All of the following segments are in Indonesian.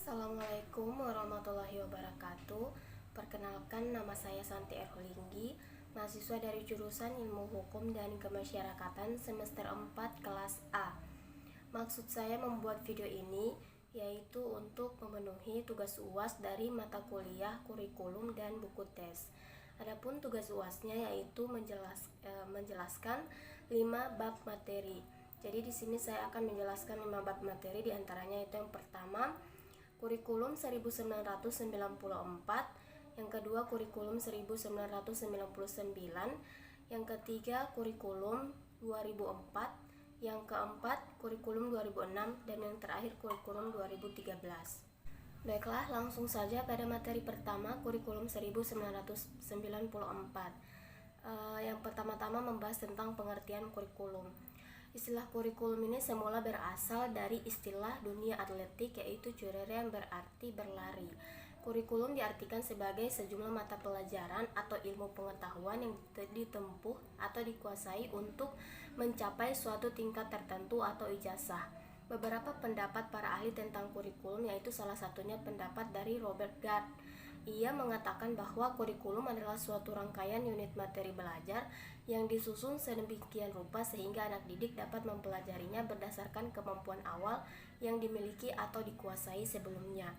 Assalamualaikum warahmatullahi wabarakatuh. Perkenalkan, nama saya Santi Erholinggi, mahasiswa dari jurusan Ilmu Hukum dan Kemasyarakatan semester 4 kelas A. Maksud saya membuat video ini yaitu untuk memenuhi tugas UAS dari mata kuliah, kurikulum, dan buku tes. Adapun tugas UASnya yaitu menjelaskan 5 bab materi. Jadi di sini saya akan menjelaskan 5 bab materi, diantaranya itu yang pertama kurikulum 1994, yang kedua kurikulum 1999, yang ketiga kurikulum 2004, yang keempat kurikulum 2006, dan yang terakhir kurikulum 2013. Baiklah, langsung saja pada materi pertama, kurikulum 1994. Yang pertama-tama membahas tentang pengertian kurikulum. Istilah kurikulum ini semula berasal dari istilah dunia atletik, yaitu curere yang berarti berlari. Kurikulum diartikan sebagai sejumlah mata pelajaran atau ilmu pengetahuan yang ditempuh atau dikuasai untuk mencapai suatu tingkat tertentu atau ijazah. Beberapa pendapat para ahli tentang kurikulum, yaitu salah satunya pendapat dari Robert Gard. Ia mengatakan bahwa kurikulum adalah suatu rangkaian unit materi belajar yang disusun sedemikian rupa sehingga anak didik dapat mempelajarinya berdasarkan kemampuan awal yang dimiliki atau dikuasai sebelumnya.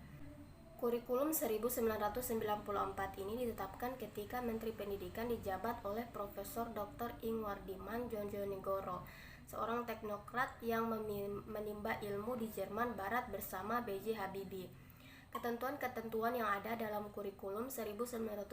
Kurikulum 1994 ini ditetapkan ketika Menteri Pendidikan dijabat oleh Profesor Dr. Ingwardiman Djonjonegoro, seorang teknokrat yang menimba ilmu di Jerman Barat bersama B.J. Habibie. Ketentuan-ketentuan yang ada dalam kurikulum 1994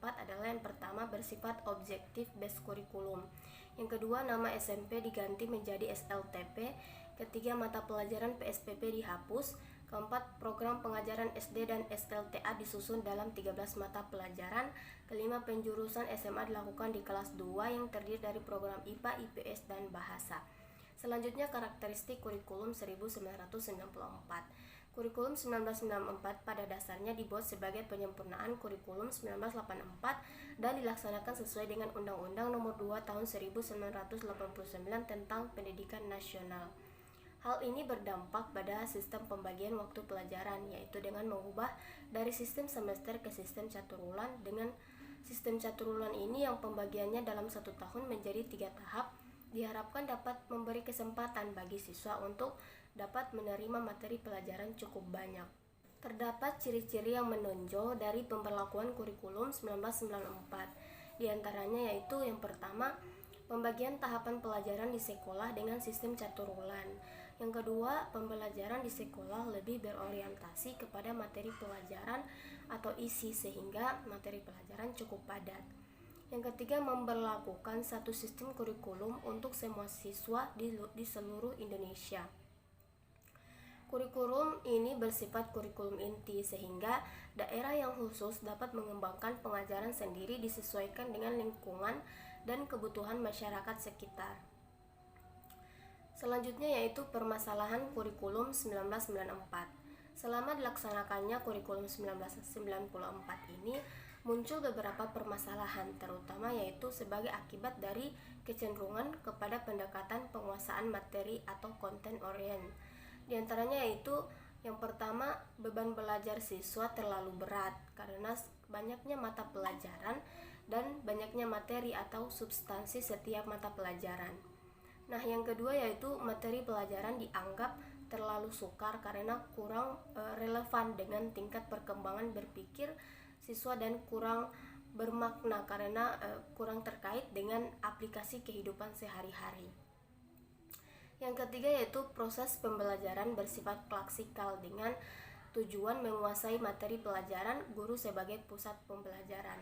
adalah yang pertama bersifat objektif base kurikulum, yang kedua nama SMP diganti menjadi SLTP, ketiga mata pelajaran PSPP dihapus, keempat program pengajaran SD dan SLTA disusun dalam 13 mata pelajaran, kelima penjurusan SMA dilakukan di kelas 2 yang terdiri dari program IPA, IPS, dan bahasa. Selanjutnya karakteristik kurikulum 1994. Kurikulum 1994 pada dasarnya dibuat sebagai penyempurnaan kurikulum 1984 dan dilaksanakan sesuai dengan Undang-Undang Nomor 2 Tahun 1989 tentang Pendidikan Nasional. Hal ini berdampak pada sistem pembagian waktu pelajaran, yaitu dengan mengubah dari sistem semester ke sistem caturulan. Dengan sistem caturulan ini yang pembagiannya dalam 1 tahun menjadi 3 tahap, diharapkan dapat memberi kesempatan bagi siswa untuk dapat menerima materi pelajaran cukup banyak. Terdapat ciri-ciri yang menonjol dari pemberlakuan kurikulum 1994. Di antaranya yaitu yang pertama, pembagian tahapan pelajaran di sekolah dengan sistem caturulan. Yang kedua, pembelajaran di sekolah lebih berorientasi kepada materi pelajaran atau isi sehingga materi pelajaran cukup padat. Yang ketiga, memberlakukan satu sistem kurikulum untuk semua siswa di seluruh Indonesia. Kurikulum ini bersifat kurikulum inti sehingga daerah yang khusus dapat mengembangkan pengajaran sendiri disesuaikan dengan lingkungan dan kebutuhan masyarakat sekitar. Selanjutnya yaitu permasalahan kurikulum 1994. Selama dilaksanakannya kurikulum 1994 ini muncul beberapa permasalahan, terutama yaitu sebagai akibat dari kecenderungan kepada pendekatan penguasaan materi atau content orient. Di antaranya yaitu yang pertama, beban belajar siswa terlalu berat karena banyaknya mata pelajaran dan banyaknya materi atau substansi setiap mata pelajaran. Nah, yang kedua yaitu materi pelajaran dianggap terlalu sukar karena kurang relevan dengan tingkat perkembangan berpikir siswa dan kurang bermakna karena kurang terkait dengan aplikasi kehidupan sehari-hari. Yang ketiga yaitu proses pembelajaran bersifat klasikal dengan tujuan menguasai materi pelajaran, guru sebagai pusat pembelajaran.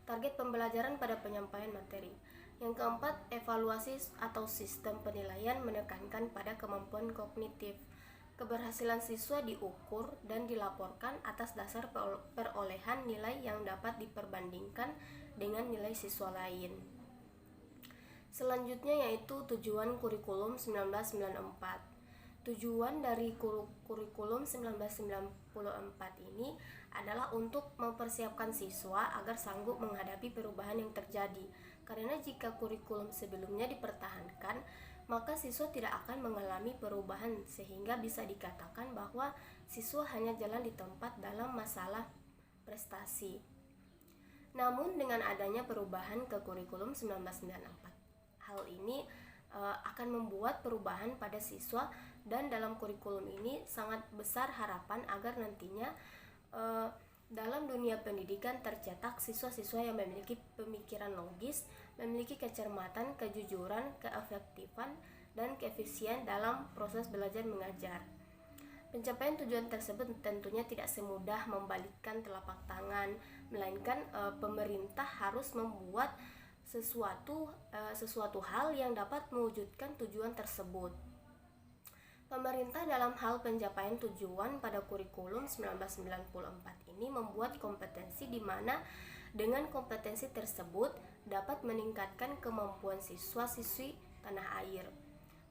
Target pembelajaran pada penyampaian materi. Yang keempat, evaluasi atau sistem penilaian menekankan pada kemampuan kognitif. Keberhasilan siswa diukur dan dilaporkan atas dasar perolehan nilai yang dapat diperbandingkan dengan nilai siswa lain. Selanjutnya yaitu tujuan kurikulum 1994. Tujuan dari kurikulum 1994 ini adalah untuk mempersiapkan siswa agar sanggup menghadapi perubahan yang terjadi. Karena jika kurikulum sebelumnya dipertahankan, maka siswa tidak akan mengalami perubahan sehingga bisa dikatakan bahwa siswa hanya jalan di tempat dalam masalah prestasi. Namun dengan adanya perubahan ke kurikulum 1994, hal ini akan membuat perubahan pada siswa, dan dalam kurikulum ini sangat besar harapan agar nantinya dalam dunia pendidikan tercetak siswa-siswa yang memiliki pemikiran logis, memiliki kecermatan, kejujuran, keefektifan, dan keefisien dalam proses belajar mengajar. Pencapaian tujuan tersebut tentunya tidak semudah membalikkan telapak tangan, melainkan pemerintah harus membuat sesuatu hal yang dapat mewujudkan tujuan tersebut. Pemerintah dalam hal pencapaian tujuan pada kurikulum 1994 ini membuat kompetensi di mana dengan kompetensi tersebut dapat meningkatkan kemampuan siswa-siswi tanah air.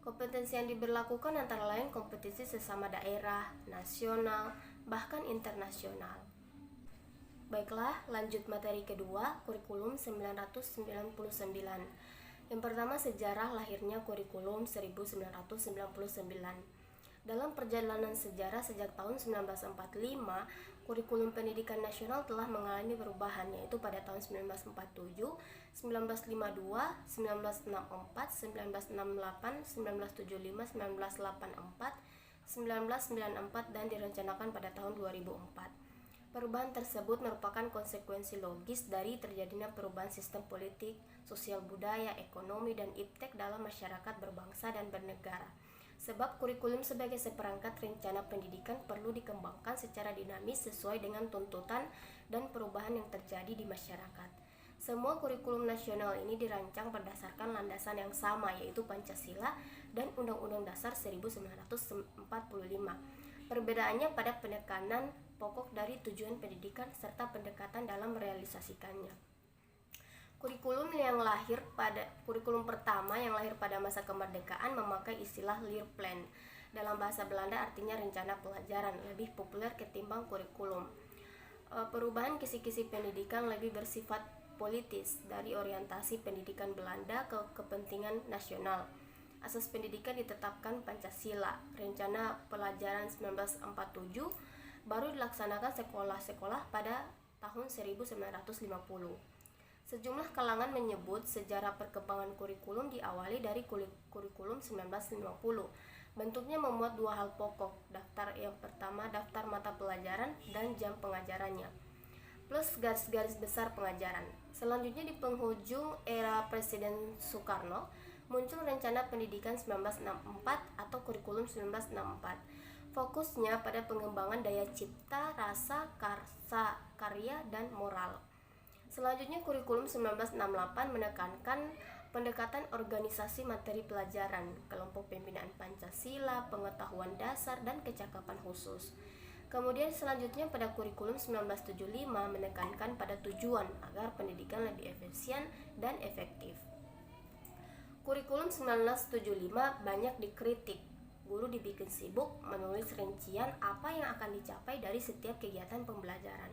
Kompetensi yang diberlakukan antara lain kompetisi sesama daerah, nasional, bahkan internasional. Baiklah, lanjut materi kedua, kurikulum 1999. Yang pertama, sejarah lahirnya kurikulum 1999. Dalam perjalanan sejarah sejak tahun 1945, kurikulum pendidikan nasional telah mengalami perubahan, yaitu pada tahun 1947, 1952, 1964, 1968, 1975, 1984, 1994, dan direncanakan pada tahun 2004. Perubahan tersebut merupakan konsekuensi logis dari terjadinya perubahan sistem politik, sosial budaya, ekonomi, dan iptek dalam masyarakat berbangsa dan bernegara. Sebab kurikulum sebagai seperangkat rencana pendidikan perlu dikembangkan secara dinamis sesuai dengan tuntutan dan perubahan yang terjadi di masyarakat. Semua kurikulum nasional ini dirancang berdasarkan landasan yang sama, yaitu Pancasila dan Undang-Undang Dasar 1945. Perbedaannya pada penekanan pokok dari tujuan pendidikan serta pendekatan dalam merealisasikannya. Kurikulum pertama yang lahir pada masa kemerdekaan memakai istilah Leerplan. Dalam bahasa Belanda artinya rencana pelajaran, lebih populer ketimbang kurikulum. Perubahan kisi-kisi pendidikan lebih bersifat politis dari orientasi pendidikan Belanda ke kepentingan nasional. Asas pendidikan ditetapkan Pancasila. Rencana pelajaran 1947 baru dilaksanakan sekolah-sekolah pada tahun 1950. Sejumlah kalangan menyebut sejarah perkembangan kurikulum diawali dari kurikulum 1950. Bentuknya memuat dua hal pokok. Yang pertama, daftar mata pelajaran dan jam pengajarannya, plus garis-garis besar pengajaran. Selanjutnya, di penghujung era Presiden Soekarno, muncul rencana pendidikan 1964 atau kurikulum 1964. Fokusnya pada pengembangan daya cipta, rasa, karya, dan moral. Selanjutnya, kurikulum 1968 menekankan pendekatan organisasi materi pelajaran, kelompok pembinaan Pancasila, pengetahuan dasar, dan kecakapan khusus. Kemudian selanjutnya pada kurikulum 1975 menekankan pada tujuan agar pendidikan lebih efisien dan efektif. Kurikulum 1975 banyak dikritik. Guru dibikin sibuk menulis rincian apa yang akan dicapai dari setiap kegiatan pembelajaran.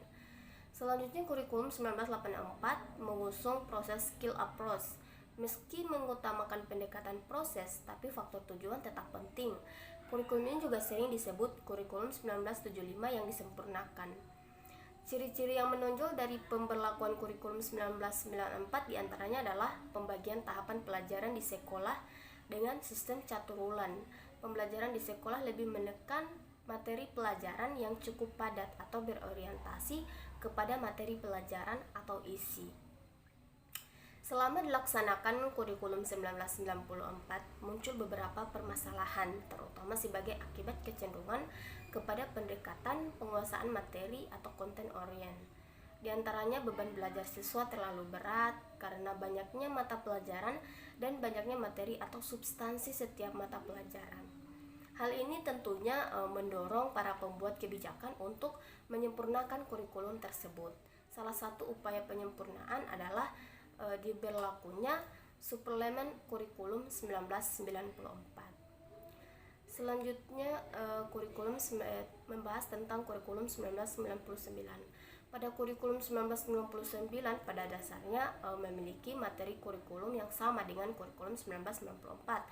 Selanjutnya, kurikulum 1984 mengusung proses skill approach. Meski mengutamakan pendekatan proses, tapi faktor tujuan tetap penting. Kurikulum ini juga sering disebut kurikulum 1975 yang disempurnakan. Ciri-ciri yang menonjol dari pemberlakuan kurikulum 1994 diantaranya adalah pembagian tahapan pelajaran di sekolah dengan sistem caturulan. Pembelajaran di sekolah lebih menekan materi pelajaran yang cukup padat atau berorientasi kepada materi pelajaran atau isi. Selama dilaksanakan kurikulum 1994, muncul beberapa permasalahan, terutama sebagai akibat kecenderungan kepada pendekatan penguasaan materi atau konten orient. Di antaranya, beban belajar siswa terlalu berat karena banyaknya mata pelajaran dan banyaknya materi atau substansi setiap mata pelajaran. Hal ini tentunya mendorong para pembuat kebijakan untuk menyempurnakan kurikulum tersebut. Salah satu upaya penyempurnaan adalah diberlakunya suplemen kurikulum 1994. Selanjutnya, membahas tentang kurikulum 1999. Pada kurikulum 1999 pada dasarnya memiliki materi kurikulum yang sama dengan kurikulum 1994.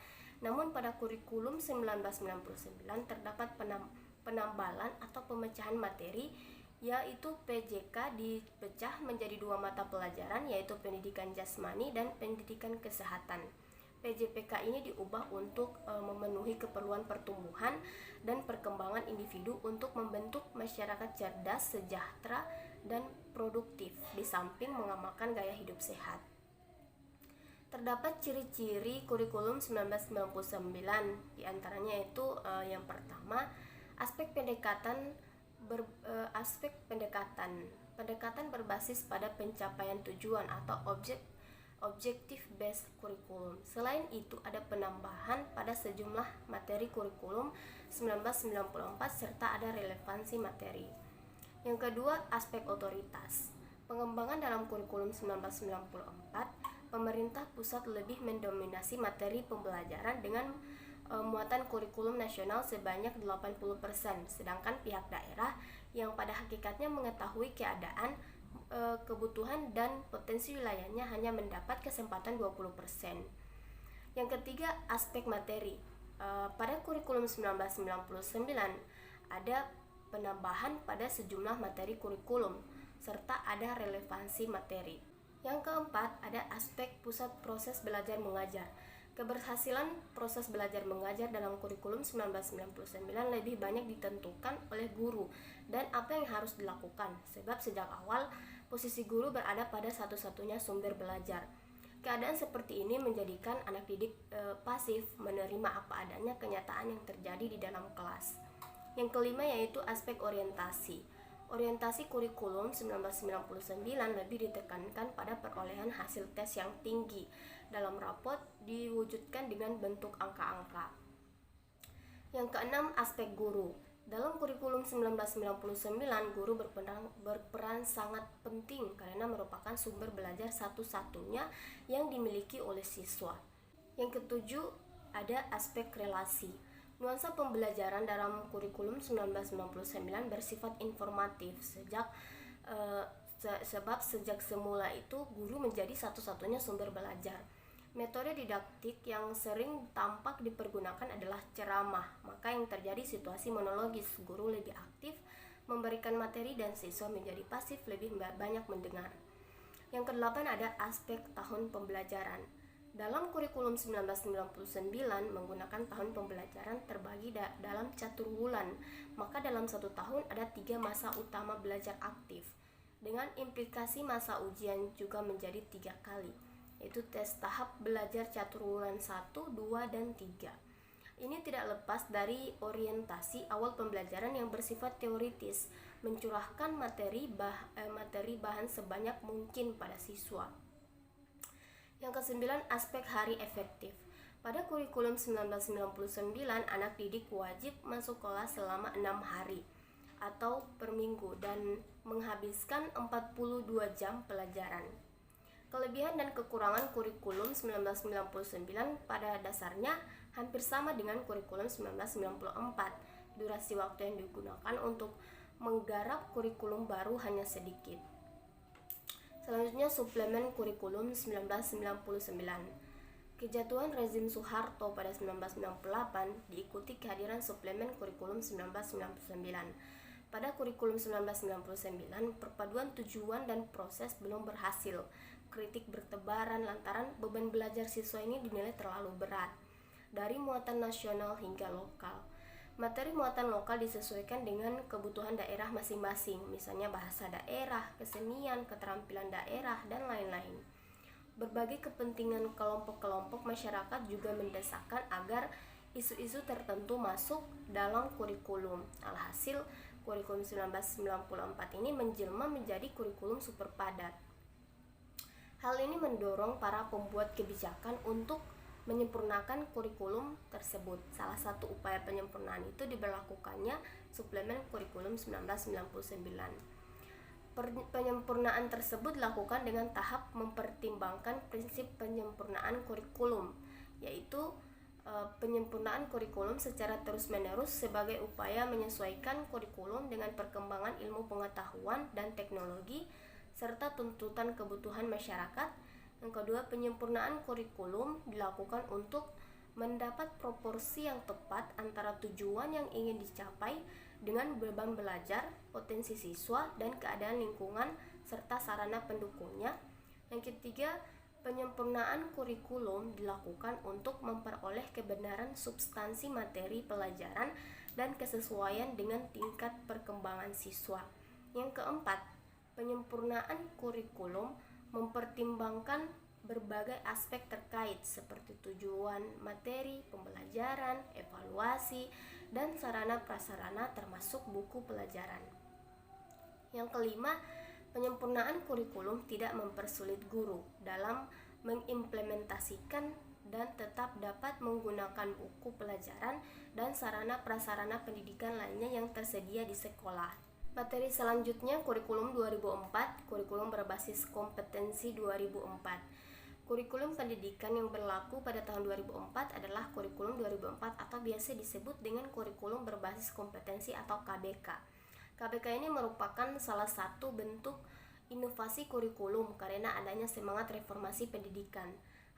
Namun pada kurikulum 1999 terdapat penambalan atau pemecahan materi, yaitu PJK dipecah menjadi 2 mata pelajaran, yaitu pendidikan jasmani dan pendidikan kesehatan. PJPK ini diubah untuk memenuhi keperluan pertumbuhan dan perkembangan individu untuk membentuk masyarakat cerdas, sejahtera, dan produktif, di samping mengamalkan gaya hidup sehat. Terdapat ciri-ciri kurikulum 1999, diantaranya yaitu yang pertama, aspek pendekatan berbasis pada pencapaian tujuan atau objective based curriculum. Selain itu, ada penambahan pada sejumlah materi kurikulum 1994 serta ada relevansi materi. Yang kedua, aspek otoritas. Pengembangan dalam kurikulum 1994, pemerintah pusat lebih mendominasi materi pembelajaran dengan muatan kurikulum nasional sebanyak 80%, sedangkan pihak daerah yang pada hakikatnya mengetahui keadaan, kebutuhan dan potensi wilayahnya hanya mendapat kesempatan 20%. Yang ketiga, aspek materi. Pada kurikulum 1999 ada penambahan pada sejumlah materi kurikulum serta ada relevansi materi. Yang keempat, ada aspek pusat proses belajar mengajar. Keberhasilan proses belajar mengajar dalam kurikulum 1999 lebih banyak ditentukan oleh guru dan apa yang harus dilakukan, sebab sejak awal posisi guru berada pada satu-satunya sumber belajar. Keadaan seperti ini menjadikan anak didik pasif, menerima apa adanya kenyataan yang terjadi di dalam kelas. Yang kelima yaitu aspek orientasi. Orientasi kurikulum 1999 lebih ditekankan pada perolehan hasil tes yang tinggi. Dalam rapot diwujudkan dengan bentuk angka-angka. Yang keenam, aspek guru. Dalam kurikulum 1999, guru berperan sangat penting karena merupakan sumber belajar satu-satunya yang dimiliki oleh siswa. Yang ketujuh, ada aspek relasi. Nuansa pembelajaran dalam kurikulum 1999 bersifat informatif sebab sejak semula itu guru menjadi satu-satunya sumber belajar. Metode didaktik yang sering tampak dipergunakan adalah ceramah, maka yang terjadi situasi monologis, guru lebih aktif memberikan materi dan siswa menjadi pasif lebih banyak mendengar. Yang kedelapan ada aspek tahun pembelajaran. Dalam kurikulum 1999 menggunakan tahun pembelajaran terbagi dalam catur bulan, maka dalam 1 tahun ada 3 masa utama belajar aktif, dengan implikasi masa ujian juga menjadi 3 kali, yaitu tes tahap belajar catur bulan 1, 2, dan 3. Ini tidak lepas dari orientasi awal pembelajaran yang bersifat teoritis, mencurahkan materi bahan sebanyak mungkin pada siswa. Yang kesembilan, aspek hari efektif. Pada kurikulum 1999, anak didik wajib masuk kelas selama 6 hari atau per minggu dan menghabiskan 42 jam pelajaran. Kelebihan dan kekurangan kurikulum 1999 pada dasarnya hampir sama dengan kurikulum 1994. Durasi waktu yang digunakan untuk menggarap kurikulum baru hanya sedikit. Selanjutnya, suplemen kurikulum 1999. Kejatuhan rezim Soeharto pada 1998 diikuti kehadiran suplemen kurikulum 1999. Pada kurikulum 1999, perpaduan tujuan dan proses belum berhasil. Kritik bertebaran lantaran beban belajar siswa ini dinilai terlalu berat, dari muatan nasional hingga lokal. Materi muatan lokal disesuaikan dengan kebutuhan daerah masing-masing, misalnya bahasa daerah, kesenian, keterampilan daerah, dan lain-lain. Berbagai kepentingan kelompok-kelompok masyarakat juga mendesakkan agar isu-isu tertentu masuk dalam kurikulum. Alhasil, kurikulum 1994 ini menjelma menjadi kurikulum super padat. Hal ini mendorong para pembuat kebijakan untuk menyempurnakan kurikulum tersebut. Salah satu upaya penyempurnaan itu diberlakukannya suplemen kurikulum 1999. Penyempurnaan tersebut dilakukan dengan tahap mempertimbangkan prinsip penyempurnaan kurikulum, yaitu penyempurnaan kurikulum secara terus-menerus sebagai upaya menyesuaikan kurikulum dengan perkembangan ilmu pengetahuan dan teknologi serta tuntutan kebutuhan masyarakat. Yang kedua, penyempurnaan kurikulum dilakukan untuk mendapat proporsi yang tepat antara tujuan yang ingin dicapai dengan beban belajar, potensi siswa, dan keadaan lingkungan serta sarana pendukungnya. Yang ketiga, penyempurnaan kurikulum dilakukan untuk memperoleh kebenaran substansi materi pelajaran dan kesesuaian dengan tingkat perkembangan siswa. Yang keempat, penyempurnaan kurikulum mempertimbangkan berbagai aspek terkait seperti tujuan materi pembelajaran, evaluasi, dan sarana prasarana termasuk buku pelajaran. Yang kelima, penyempurnaan kurikulum tidak mempersulit guru dalam mengimplementasikan dan tetap dapat menggunakan buku pelajaran dan sarana prasarana pendidikan lainnya yang tersedia di sekolah. Materi selanjutnya kurikulum 2004, kurikulum berbasis kompetensi 2004. Kurikulum pendidikan yang berlaku pada tahun 2004 adalah kurikulum 2004 atau biasa disebut dengan kurikulum berbasis kompetensi atau KBK. KBK ini merupakan salah satu bentuk inovasi kurikulum karena adanya semangat reformasi pendidikan.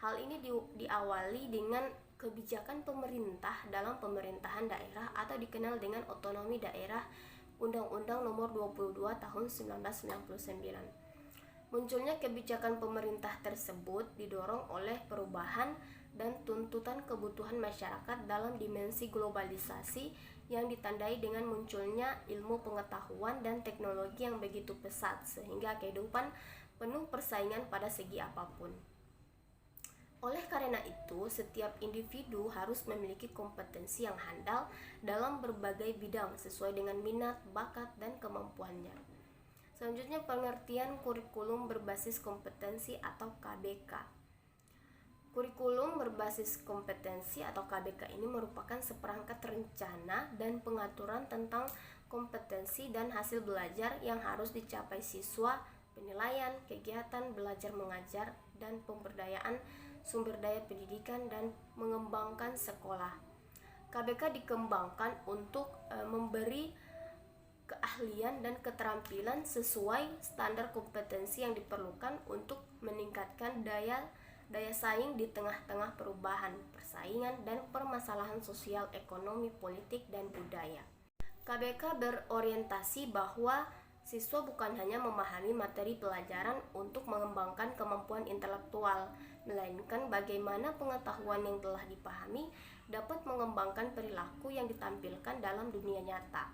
Hal ini diawali dengan kebijakan pemerintah dalam pemerintahan daerah atau dikenal dengan otonomi daerah Undang-Undang Nomor 22 Tahun 1999. Munculnya kebijakan pemerintah tersebut didorong oleh perubahan dan tuntutan kebutuhan masyarakat dalam dimensi globalisasi yang ditandai dengan munculnya ilmu pengetahuan dan teknologi yang begitu pesat sehingga kehidupan penuh persaingan pada segi apapun. Oleh karena itu, setiap individu harus memiliki kompetensi yang handal dalam berbagai bidang sesuai dengan minat, bakat, dan kemampuannya. Selanjutnya, pengertian kurikulum berbasis kompetensi atau KBK. Kurikulum berbasis kompetensi atau KBK ini merupakan seperangkat rencana dan pengaturan tentang kompetensi dan hasil belajar yang harus dicapai siswa, penilaian, kegiatan belajar mengajar, dan pemberdayaan sumber daya pendidikan dan mengembangkan sekolah. KBK dikembangkan untuk memberi keahlian dan keterampilan sesuai standar kompetensi yang diperlukan untuk meningkatkan daya saing di tengah-tengah perubahan, persaingan, dan permasalahan sosial, ekonomi, politik, dan budaya. KBK berorientasi bahwa siswa bukan hanya memahami materi pelajaran untuk mengembangkan kemampuan intelektual, melainkan bagaimana pengetahuan yang telah dipahami dapat mengembangkan perilaku yang ditampilkan dalam dunia nyata.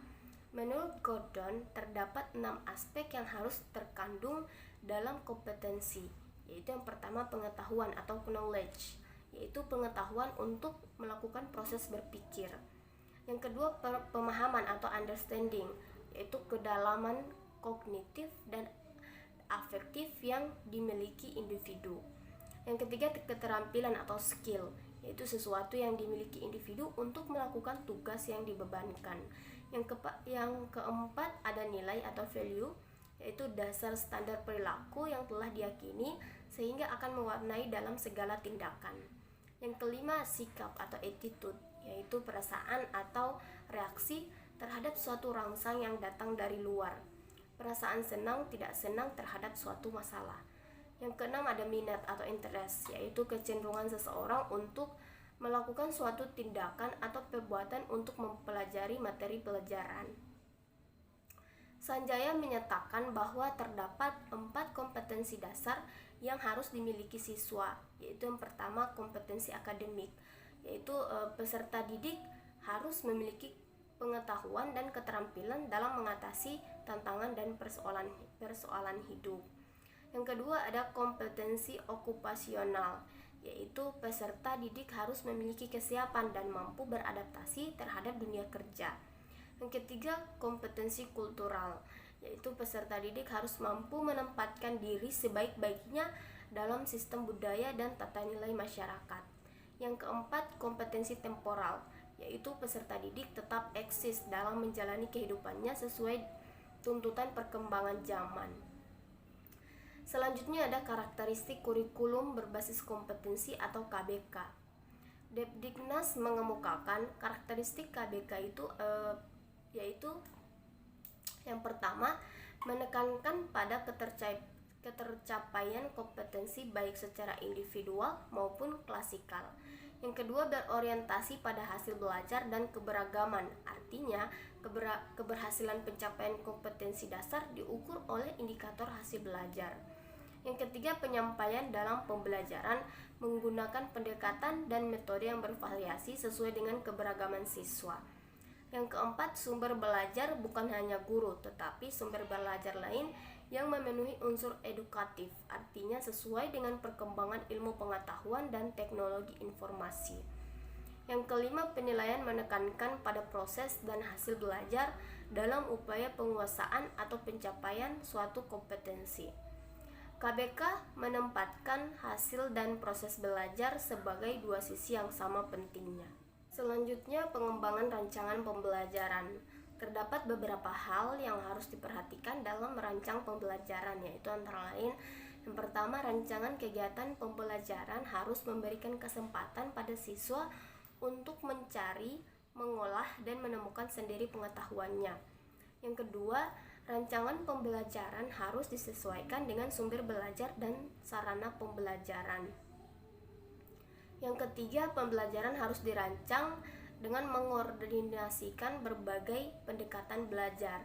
Menurut Gordon, terdapat 6 aspek yang harus terkandung dalam kompetensi, yaitu yang pertama pengetahuan atau knowledge, yaitu pengetahuan untuk melakukan proses berpikir. Yang kedua pemahaman atau understanding, yaitu kedalaman kognitif dan afektif yang dimiliki individu. Yang ketiga keterampilan atau skill, yaitu sesuatu yang dimiliki individu untuk melakukan tugas yang dibebankan. Yang keempat ada nilai atau value, yaitu dasar standar perilaku yang telah diyakini sehingga akan mewarnai dalam segala tindakan. Yang kelima sikap atau attitude, yaitu perasaan atau reaksi terhadap suatu rangsang yang datang dari luar. Perasaan senang tidak senang terhadap suatu masalah. Yang keenam ada minat atau interest, yaitu kecenderungan seseorang untuk melakukan suatu tindakan atau perbuatan untuk mempelajari materi pelajaran. Sanjaya menyatakan bahwa terdapat 4 kompetensi dasar yang harus dimiliki siswa, yaitu yang pertama kompetensi akademik, yaitu peserta didik harus memiliki pengetahuan dan keterampilan dalam mengatasi tantangan dan persoalan hidup. Yang kedua ada kompetensi okupasional, yaitu peserta didik harus memiliki kesiapan dan mampu beradaptasi terhadap dunia kerja. Yang ketiga, kompetensi kultural, yaitu peserta didik harus mampu menempatkan diri sebaik-baiknya dalam sistem budaya dan tata nilai masyarakat. Yang keempat, kompetensi temporal, yaitu peserta didik tetap eksis dalam menjalani kehidupannya sesuai tuntutan perkembangan zaman. Selanjutnya ada karakteristik kurikulum berbasis kompetensi atau KBK. Depdiknas mengemukakan karakteristik KBK itu yaitu yang pertama menekankan pada ketercapaian kompetensi baik secara individual maupun klasikal. Yang kedua, berorientasi pada hasil belajar dan keberagaman. Artinya, keberhasilan pencapaian kompetensi dasar diukur oleh indikator hasil belajar. Yang ketiga, penyampaian dalam pembelajaran menggunakan pendekatan dan metode yang bervariasi sesuai dengan keberagaman siswa. Yang keempat, sumber belajar bukan hanya guru, tetapi sumber belajar lain yang memenuhi unsur edukatif, artinya sesuai dengan perkembangan ilmu pengetahuan dan teknologi informasi. Yang kelima, penilaian menekankan pada proses dan hasil belajar dalam upaya penguasaan atau pencapaian suatu kompetensi. KBK menempatkan hasil dan proses belajar sebagai dua sisi yang sama pentingnya. Selanjutnya, pengembangan rancangan pembelajaran. Terdapat beberapa hal yang harus diperhatikan dalam merancang pembelajaran, yaitu antara lain, yang pertama, rancangan kegiatan pembelajaran harus memberikan kesempatan pada siswa untuk mencari, mengolah, dan menemukan sendiri pengetahuannya. Yang kedua, rancangan pembelajaran harus disesuaikan dengan sumber belajar dan sarana pembelajaran. Yang ketiga, pembelajaran harus dirancang dengan mengordinasikan berbagai pendekatan belajar.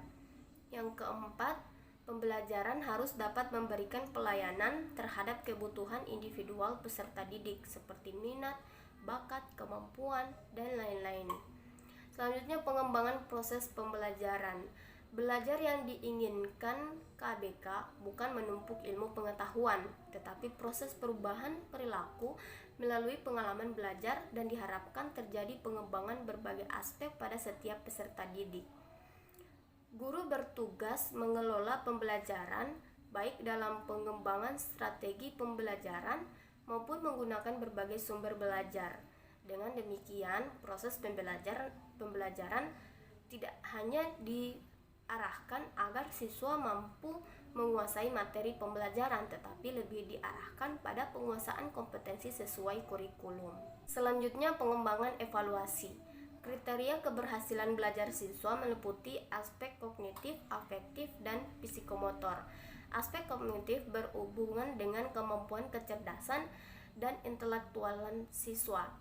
Yang keempat, pembelajaran harus dapat memberikan pelayanan terhadap kebutuhan individual peserta didik seperti minat, bakat, kemampuan, dan lain-lain. Selanjutnya, pengembangan proses pembelajaran. Belajar yang diinginkan KBK bukan menumpuk ilmu pengetahuan, tetapi proses perubahan perilaku melalui pengalaman belajar, dan diharapkan terjadi pengembangan berbagai aspek pada setiap peserta didik. Guru bertugas mengelola pembelajaran baik dalam pengembangan strategi pembelajaran maupun menggunakan berbagai sumber belajar. Dengan demikian, proses pembelajaran tidak hanya diarahkan agar siswa mampu menguasai materi pembelajaran, tetapi lebih diarahkan pada penguasaan kompetensi sesuai kurikulum. Selanjutnya, pengembangan evaluasi. Kriteria keberhasilan belajar siswa meliputi aspek kognitif, afektif, dan psikomotor. Aspek kognitif berhubungan dengan kemampuan kecerdasan dan intelektualan siswa.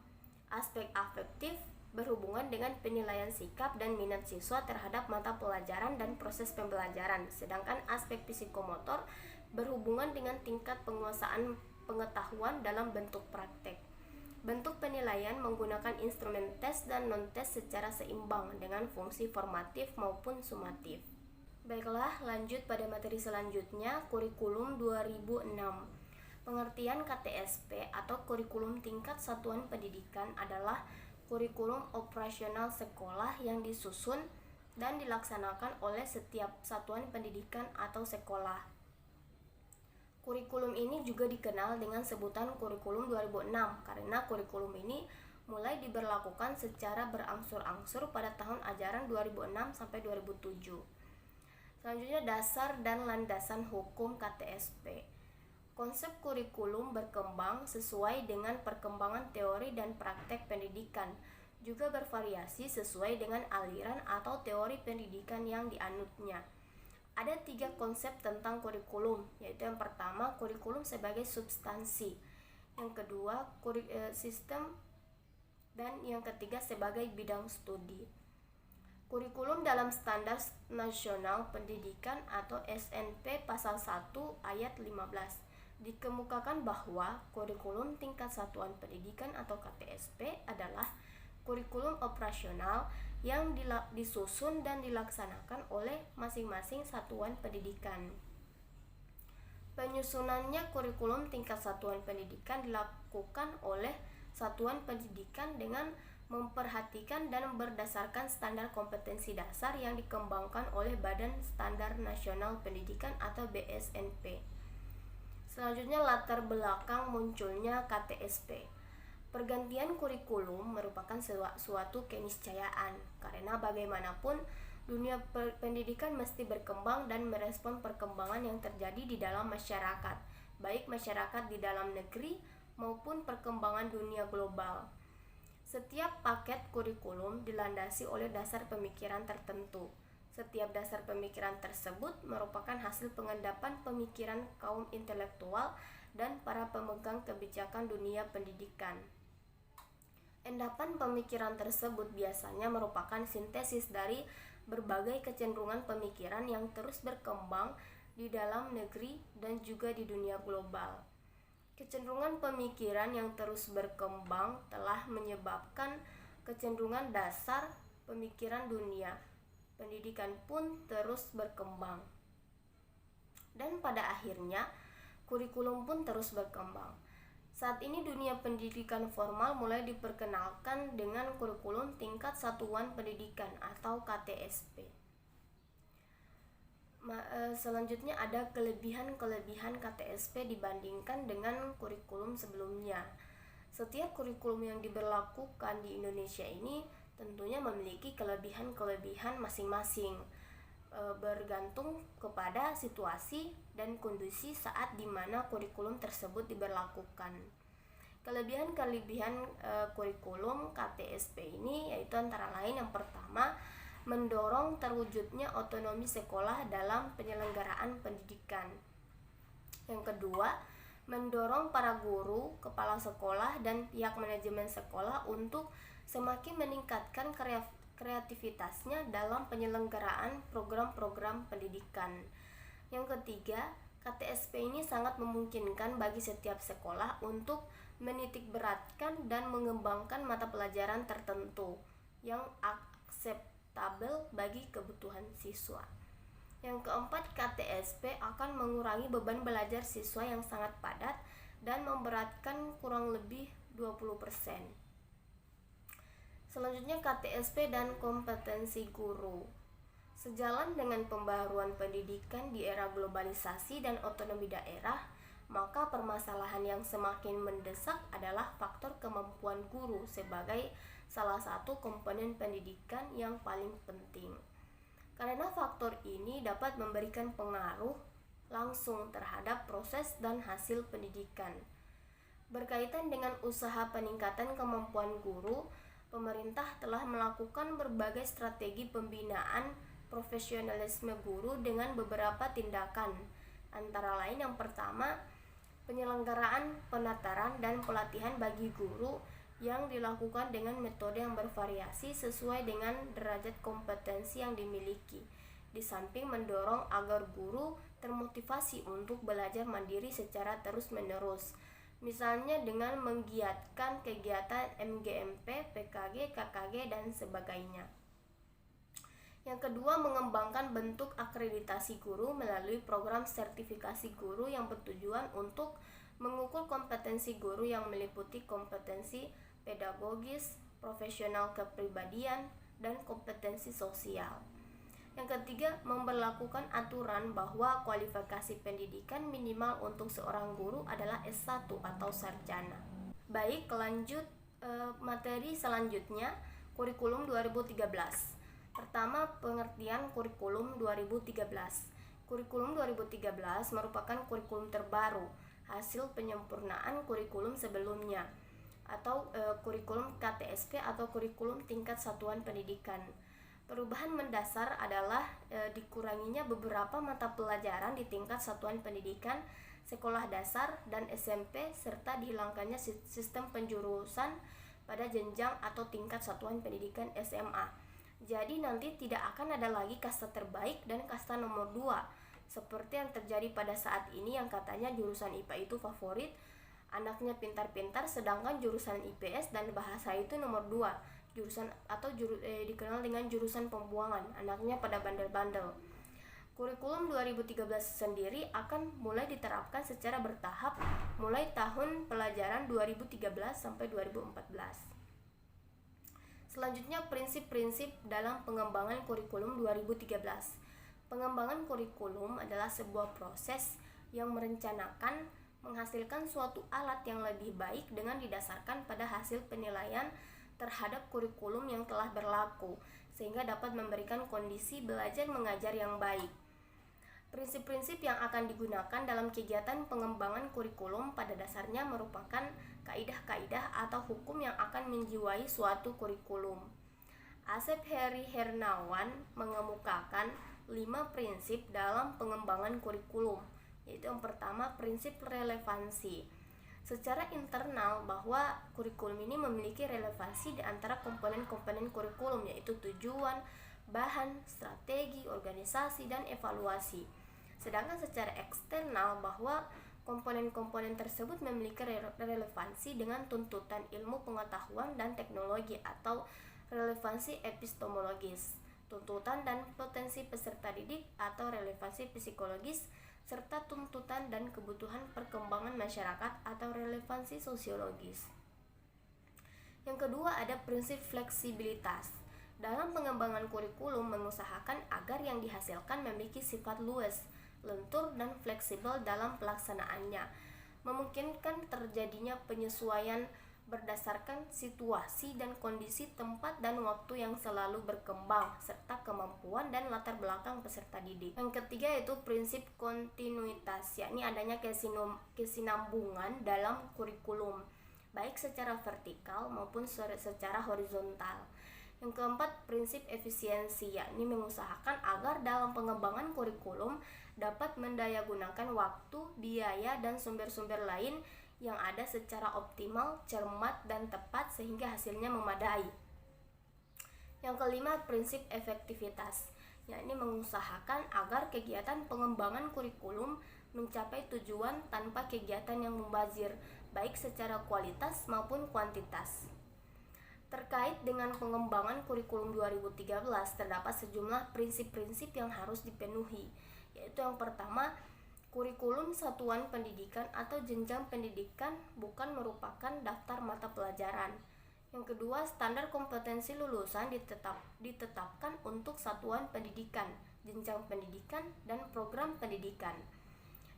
Aspek afektif berhubungan dengan penilaian sikap dan minat siswa terhadap mata pelajaran dan proses pembelajaran, sedangkan aspek psikomotor berhubungan dengan tingkat penguasaan pengetahuan dalam bentuk praktek. Bentuk penilaian menggunakan instrumen tes dan non-tes secara seimbang dengan fungsi formatif maupun sumatif. Baiklah, lanjut pada materi selanjutnya, kurikulum 2006. Pengertian KTSP atau kurikulum tingkat satuan pendidikan adalah kurikulum operasional sekolah yang disusun dan dilaksanakan oleh setiap satuan pendidikan atau sekolah. Kurikulum ini juga dikenal dengan sebutan kurikulum 2006 karena kurikulum ini mulai diberlakukan secara berangsur-angsur pada tahun ajaran 2006 sampai 2007. Selanjutnya, dasar dan landasan hukum KTSP. Konsep kurikulum berkembang sesuai dengan perkembangan teori dan praktek pendidikan, juga bervariasi sesuai dengan aliran atau teori pendidikan yang dianutnya. Ada 3 konsep tentang kurikulum, yaitu yang pertama, kurikulum sebagai substansi, yang kedua, sistem, dan yang ketiga sebagai bidang studi. Kurikulum dalam Standar Nasional Pendidikan atau SNP Pasal 1 Ayat 15 dikemukakan bahwa kurikulum tingkat satuan pendidikan atau KTSP adalah kurikulum operasional yang disusun dan dilaksanakan oleh masing-masing satuan pendidikan. Penyusunannya kurikulum tingkat satuan pendidikan dilakukan oleh satuan pendidikan dengan memperhatikan dan berdasarkan standar kompetensi dasar yang dikembangkan oleh Badan Standar Nasional Pendidikan atau BSNP. Selanjutnya, latar belakang munculnya KTSP. Pergantian kurikulum merupakan suatu keniscayaan, karena bagaimanapun dunia pendidikan mesti berkembang dan merespon perkembangan yang terjadi di dalam masyarakat, baik masyarakat di dalam negeri maupun perkembangan dunia global. Setiap paket kurikulum dilandasi oleh dasar pemikiran tertentu. Setiap dasar pemikiran tersebut merupakan hasil pengendapan pemikiran kaum intelektual dan para pemegang kebijakan dunia pendidikan. Endapan pemikiran tersebut biasanya merupakan sintesis dari berbagai kecenderungan pemikiran yang terus berkembang di dalam negeri dan juga di dunia global. Kecenderungan pemikiran yang terus berkembang telah menyebabkan kecenderungan dasar pemikiran dunia. Pendidikan pun terus berkembang. Dan pada akhirnya, kurikulum pun terus berkembang. Saat ini dunia pendidikan formal mulai diperkenalkan dengan kurikulum tingkat satuan pendidikan atau KTSP. Selanjutnya ada kelebihan-kelebihan KTSP dibandingkan dengan kurikulum sebelumnya. Setiap kurikulum yang diberlakukan di Indonesia ini tentunya memiliki kelebihan-kelebihan masing-masing, bergantung kepada situasi dan kondisi saat di mana kurikulum tersebut diberlakukan. Kelebihan-kelebihan kurikulum KTSP ini yaitu antara lain yang pertama, mendorong terwujudnya otonomi sekolah dalam penyelenggaraan pendidikan. Yang kedua, mendorong para guru, kepala sekolah, dan pihak manajemen sekolah untuk semakin meningkatkan kreativitasnya dalam penyelenggaraan program-program pendidikan. Yang ketiga, KTSP ini sangat memungkinkan bagi setiap sekolah untuk menitikberatkan dan mengembangkan mata pelajaran tertentu yang akseptabel bagi kebutuhan siswa. Yang keempat, KTSP akan mengurangi beban belajar siswa yang sangat padat dan memberatkan kurang lebih 20%. Selanjutnya, KTSP dan kompetensi guru. Sejalan dengan pembaharuan pendidikan di era globalisasi dan otonomi daerah, maka permasalahan yang semakin mendesak adalah faktor kemampuan guru sebagai salah satu komponen pendidikan yang paling penting. Karena faktor ini dapat memberikan pengaruh langsung terhadap proses dan hasil pendidikan. Berkaitan dengan usaha peningkatan kemampuan guru, pemerintah telah melakukan berbagai strategi pembinaan profesionalisme guru dengan beberapa tindakan. Antara lain yang pertama, penyelenggaraan penataran dan pelatihan bagi guru yang dilakukan dengan metode yang bervariasi sesuai dengan derajat kompetensi yang dimiliki. Di samping mendorong agar guru termotivasi untuk belajar mandiri secara terus-menerus. Misalnya dengan menggiatkan kegiatan MGMP, PKG, KKG, dan sebagainya. Yang kedua, mengembangkan bentuk akreditasi guru melalui program sertifikasi guru yang bertujuan untuk mengukur kompetensi guru yang meliputi kompetensi pedagogis, profesional kepribadian, dan kompetensi sosial. Yang ketiga, memberlakukan aturan bahwa kualifikasi pendidikan minimal untuk seorang guru adalah S1 atau sarjana. Baik, lanjut materi selanjutnya, kurikulum 2013. Pertama, pengertian kurikulum 2013. Kurikulum 2013 merupakan kurikulum terbaru, hasil penyempurnaan kurikulum sebelumnya, atau kurikulum KTSP atau kurikulum tingkat satuan pendidikan. Perubahan mendasar adalah dikuranginya beberapa mata pelajaran di tingkat satuan pendidikan, sekolah dasar, dan SMP, serta dihilangkannya sistem penjurusan pada jenjang atau tingkat satuan pendidikan SMA. Jadi nanti tidak akan ada lagi kasta terbaik dan kasta nomor 2, seperti yang terjadi pada saat ini yang katanya jurusan IPA itu favorit, anaknya pintar-pintar, sedangkan jurusan IPS dan bahasa itu nomor 2. Jurusan atau dikenal dengan jurusan pembuangan, anaknya pada bandel-bandel. Kurikulum 2013 sendiri akan mulai diterapkan secara bertahap mulai tahun pelajaran 2013 sampai 2014. Selanjutnya, prinsip-prinsip dalam pengembangan kurikulum 2013. Pengembangan kurikulum adalah sebuah proses yang merencanakan menghasilkan suatu alat yang lebih baik dengan didasarkan pada hasil penilaian terhadap kurikulum yang telah berlaku, sehingga dapat memberikan kondisi belajar mengajar yang baik. Prinsip-prinsip yang akan digunakan dalam kegiatan pengembangan kurikulum pada dasarnya merupakan kaidah-kaidah atau hukum yang akan menjiwai suatu kurikulum. Asep Heri Hernawan mengemukakan 5 prinsip dalam pengembangan kurikulum, yaitu yang pertama, prinsip relevansi. secara internal bahwa kurikulum ini memiliki relevansi di antara komponen-komponen kurikulum, yaitu tujuan, bahan, strategi, organisasi, dan evaluasi. Sedangkan secara eksternal bahwa komponen-komponen tersebut memiliki relevansi dengan tuntutan ilmu pengetahuan dan teknologi atau relevansi epistemologis, tuntutan dan potensi peserta didik atau relevansi psikologis, serta tuntutan dan kebutuhan perkembangan masyarakat atau relevansi sosiologis. Yang kedua ada prinsip fleksibilitas. Dalam pengembangan kurikulum mengusahakan agar yang dihasilkan memiliki sifat luas, lentur, dan fleksibel dalam pelaksanaannya, memungkinkan terjadinya penyesuaian berdasarkan situasi dan kondisi tempat dan waktu yang selalu berkembang, serta kemampuan dan latar belakang peserta didik. Yang ketiga yaitu prinsip kontinuitas, yakni adanya kesinambungan dalam kurikulum, baik secara vertikal maupun secara horizontal. Yang keempat, prinsip efisiensi, yakni mengusahakan agar dalam pengembangan kurikulum dapat mendayagunakan waktu, biaya, dan sumber-sumber lain yang ada secara optimal, cermat, dan tepat sehingga hasilnya memadai. Yang kelima, prinsip efektivitas, yakni mengusahakan agar kegiatan pengembangan kurikulum mencapai tujuan tanpa kegiatan yang mubazir, baik secara kualitas maupun kuantitas. Terkait dengan pengembangan kurikulum 2013, terdapat sejumlah prinsip-prinsip yang harus dipenuhi, yaitu yang pertama, kurikulum satuan pendidikan atau jenjang pendidikan bukan merupakan daftar mata pelajaran. Yang kedua, standar kompetensi lulusan ditetapkan untuk satuan pendidikan, jenjang pendidikan, dan program pendidikan.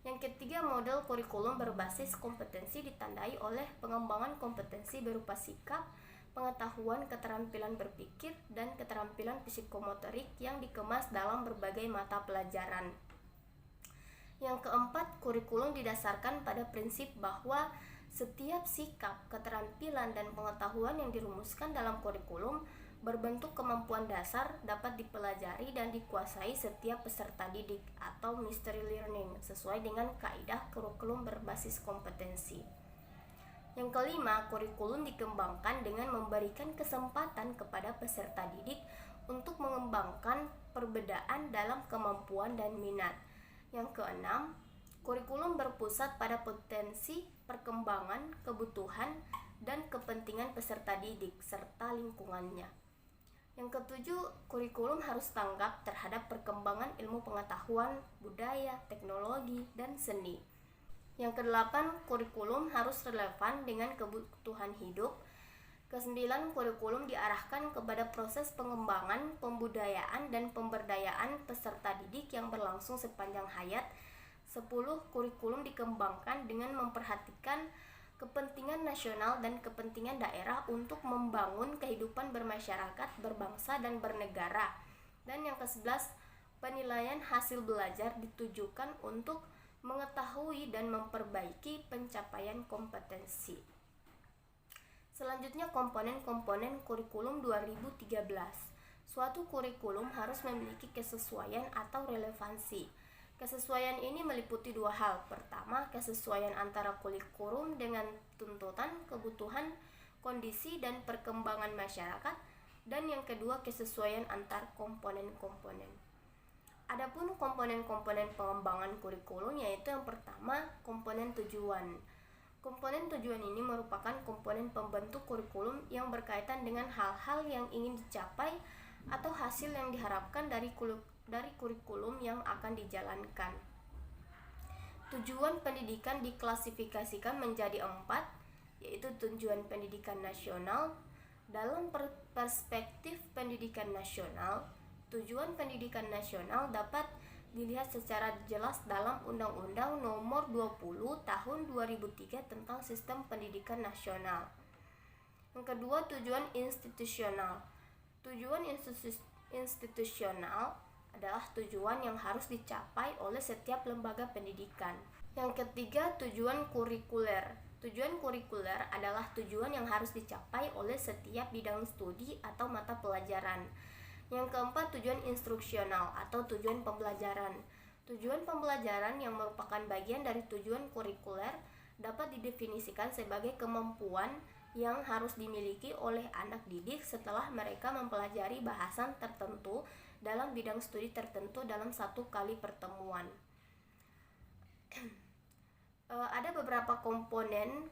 Yang ketiga, model kurikulum berbasis kompetensi ditandai oleh pengembangan kompetensi berupa sikap, pengetahuan, keterampilan berpikir, dan keterampilan psikomotorik yang dikemas dalam berbagai mata pelajaran. Yang keempat, kurikulum didasarkan pada prinsip bahwa setiap sikap, keterampilan, dan pengetahuan yang dirumuskan dalam kurikulum berbentuk kemampuan dasar dapat dipelajari dan dikuasai setiap peserta didik atau mystery learning sesuai dengan kaidah kurikulum berbasis kompetensi. Yang kelima, kurikulum dikembangkan dengan memberikan kesempatan kepada peserta didik untuk mengembangkan perbedaan dalam kemampuan dan minat. Yang keenam, kurikulum berpusat pada potensi, perkembangan, kebutuhan, dan kepentingan peserta didik serta lingkungannya. Yang ketujuh, kurikulum harus tanggap terhadap perkembangan ilmu pengetahuan, budaya, teknologi, dan seni. Yang kedelapan, kurikulum harus relevan dengan kebutuhan hidup. Kesembilan, kurikulum diarahkan kepada proses pengembangan, pembudayaan, dan pemberdayaan peserta didik yang berlangsung sepanjang hayat. 10. Kurikulum dikembangkan dengan memperhatikan kepentingan nasional dan kepentingan daerah untuk membangun kehidupan bermasyarakat, berbangsa, dan bernegara. Dan yang ke-11, penilaian hasil belajar ditujukan untuk mengetahui dan memperbaiki pencapaian kompetensi. Selanjutnya, komponen-komponen kurikulum 2013. Suatu kurikulum harus memiliki kesesuaian atau relevansi. Kesesuaian ini meliputi dua hal. Pertama, kesesuaian antara kurikulum dengan tuntutan, kebutuhan, kondisi, dan perkembangan masyarakat. Dan yang kedua, kesesuaian antar komponen-komponen. Adapun komponen-komponen pengembangan kurikulum yaitu yang pertama, komponen tujuan. Komponen tujuan ini merupakan komponen pembentuk kurikulum yang berkaitan dengan hal-hal yang ingin dicapai atau hasil yang diharapkan dari kurikulum yang akan dijalankan. Tujuan pendidikan diklasifikasikan menjadi 4, yaitu tujuan pendidikan nasional. Dalam perspektif pendidikan nasional, tujuan pendidikan nasional dapat dilihat secara jelas dalam Undang-Undang Nomor 20 Tahun 2003 tentang Sistem Pendidikan Nasional. Yang kedua, tujuan institusional. Tujuan institusional adalah tujuan yang harus dicapai oleh setiap lembaga pendidikan. Yang ketiga, tujuan kurikuler. Tujuan kurikuler adalah tujuan yang harus dicapai oleh setiap bidang studi atau mata pelajaran. Yang keempat, tujuan instruksional atau tujuan pembelajaran. Tujuan pembelajaran yang merupakan bagian dari tujuan kurikuler dapat didefinisikan sebagai kemampuan yang harus dimiliki oleh anak didik setelah mereka mempelajari bahasan tertentu dalam bidang studi tertentu dalam satu kali pertemuan. Ada beberapa komponen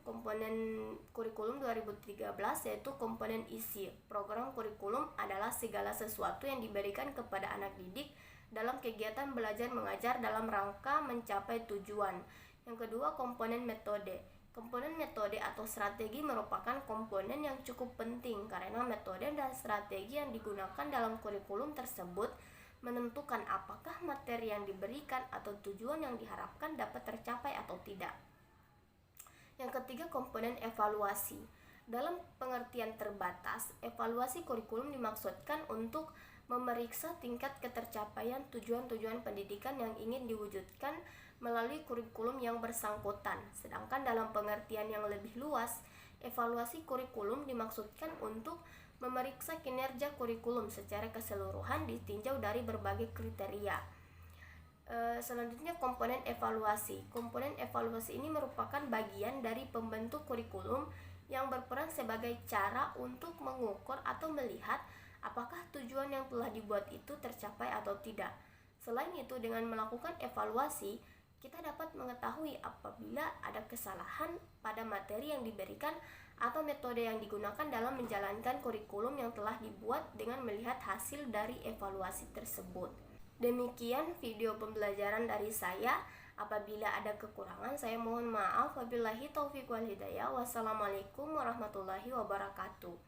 kurikulum 2013, yaitu komponen isi. Program kurikulum adalah segala sesuatu yang diberikan kepada anak didik dalam kegiatan belajar mengajar dalam rangka mencapai tujuan. Yang kedua, komponen metode. Komponen metode atau strategi merupakan komponen yang cukup penting karena metode dan strategi yang digunakan dalam kurikulum tersebut menentukan apakah materi yang diberikan atau tujuan yang diharapkan dapat tercapai atau tidak. Yang ketiga, komponen evaluasi. Dalam pengertian terbatas, evaluasi kurikulum dimaksudkan untuk memeriksa tingkat ketercapaian tujuan-tujuan pendidikan yang ingin diwujudkan melalui kurikulum yang bersangkutan. Sedangkan dalam pengertian yang lebih luas, evaluasi kurikulum dimaksudkan untuk memeriksa kinerja kurikulum secara keseluruhan ditinjau dari berbagai kriteria. Selanjutnya, komponen evaluasi. Komponen evaluasi ini merupakan bagian dari pembentuk kurikulum yang berperan sebagai cara untuk mengukur atau melihat apakah tujuan yang telah dibuat itu tercapai atau tidak. Selain itu, dengan melakukan evaluasi, kita dapat mengetahui apabila ada kesalahan pada materi yang diberikan atau metode yang digunakan dalam menjalankan kurikulum yang telah dibuat dengan melihat hasil dari evaluasi tersebut. Demikian video pembelajaran dari saya. Apabila ada kekurangan, saya mohon maaf. Wabillahi taufiq wal hidayah. Wassalamualaikum warahmatullahi wabarakatuh.